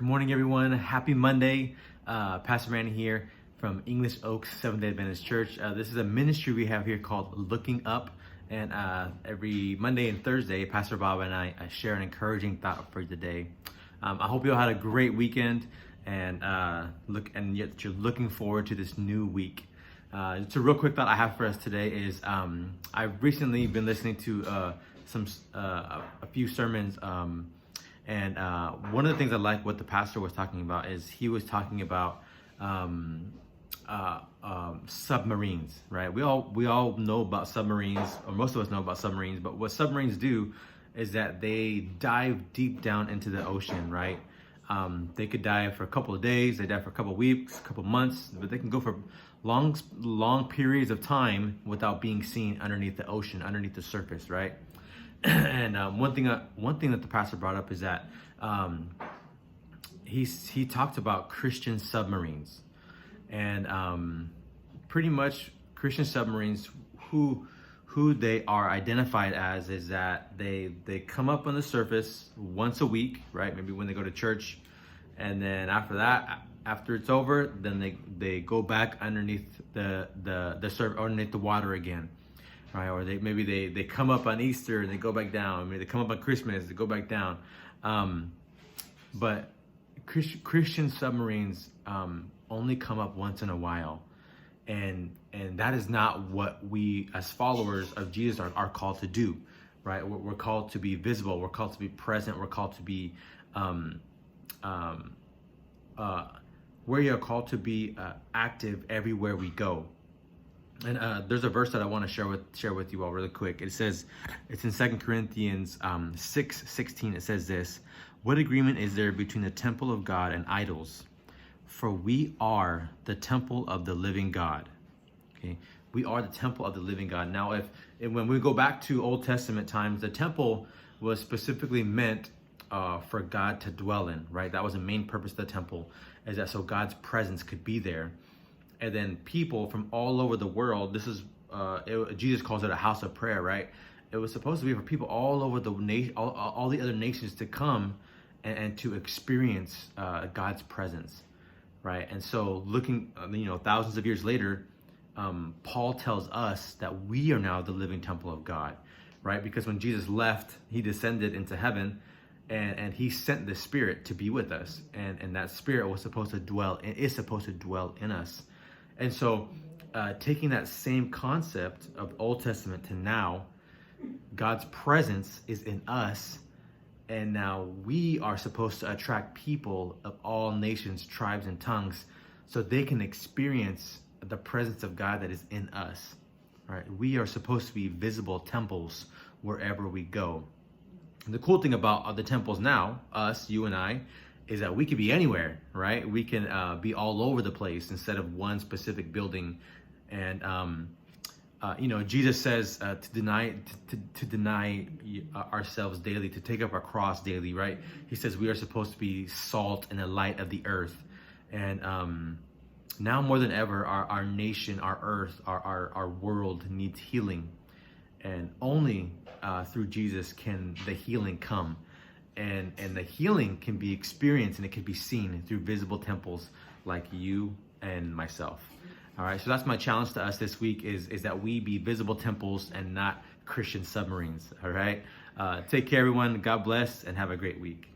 Good morning, everyone. Happy Monday. Pastor Randy here from English Oaks Seventh-day Adventist Church. This is a ministry we have here called Looking Up. And every Monday and Thursday, Pastor Bob and I share an encouraging thought for you today. I hope you all had a great weekend and yet you're looking forward to this new week. Just a real quick thought I have for us today is I've recently been listening to a few sermons. And one of the things I like what the pastor was talking about is he was talking about submarines, right? We all know about submarines, or most of us know about submarines, but what submarines do is that they dive deep down into the ocean, right? They could dive for a couple of days, they dive for a couple of weeks, a couple of months, but they can go for long periods of time without being seen underneath the ocean, underneath the surface, right? And one thing that the pastor brought up is that he talked about Christian submarines, and pretty much Christian submarines, who they are identified as is that they come up on the surface once a week, right? Maybe when they go to church, and then after it's over, then they go back underneath the surface, underneath the water again. Right, or they come up on Easter and they go back down. Maybe they come up on Christmas, they go back down. But Christian submarines only come up once in a while, and that is not what we as followers of Jesus are called to do. Right, we're called to be visible. We're called to be present. We're called to be we are called to be active everywhere we go. And there's a verse that I want to share with you all really quick. It says, it's in 2 Corinthians 6:16. It says this: "What agreement is there between the temple of God and idols? For we are the temple of the living God." Okay, we are the temple of the living God. Now, when we go back to Old Testament times, the temple was specifically meant for God to dwell in. Right, that was the main purpose of the temple, is that so God's presence could be there. And then people from all over the world, Jesus calls it a house of prayer, right? It was supposed to be for people all over the nation, all the other nations to come and to experience God's presence, right? And so looking, thousands of years later, Paul tells us that we are now the living temple of God, right? Because when Jesus left, he descended into heaven, and he sent the Spirit to be with us. And that Spirit is supposed to dwell in us. And so taking that same concept of Old Testament to now, God's presence is in us, and now we are supposed to attract people of all nations, tribes, and tongues so they can experience the presence of God that is in us. Right? We are supposed to be visible temples wherever we go. And the cool thing about the temples now, us, you and I, is that we could be anywhere, right? We can be all over the place instead of one specific building. And Jesus says to deny ourselves daily, to take up our cross daily, right? He says we are supposed to be salt and the light of the earth. And now more than ever, our nation, our earth, our world needs healing, and only through Jesus can the healing come. And the healing can be experienced and it can be seen through visible temples like you and myself. All right, so that's my challenge to us this week is that we be visible temples and not Christian submarines. All right, take care, everyone. God bless and have a great week.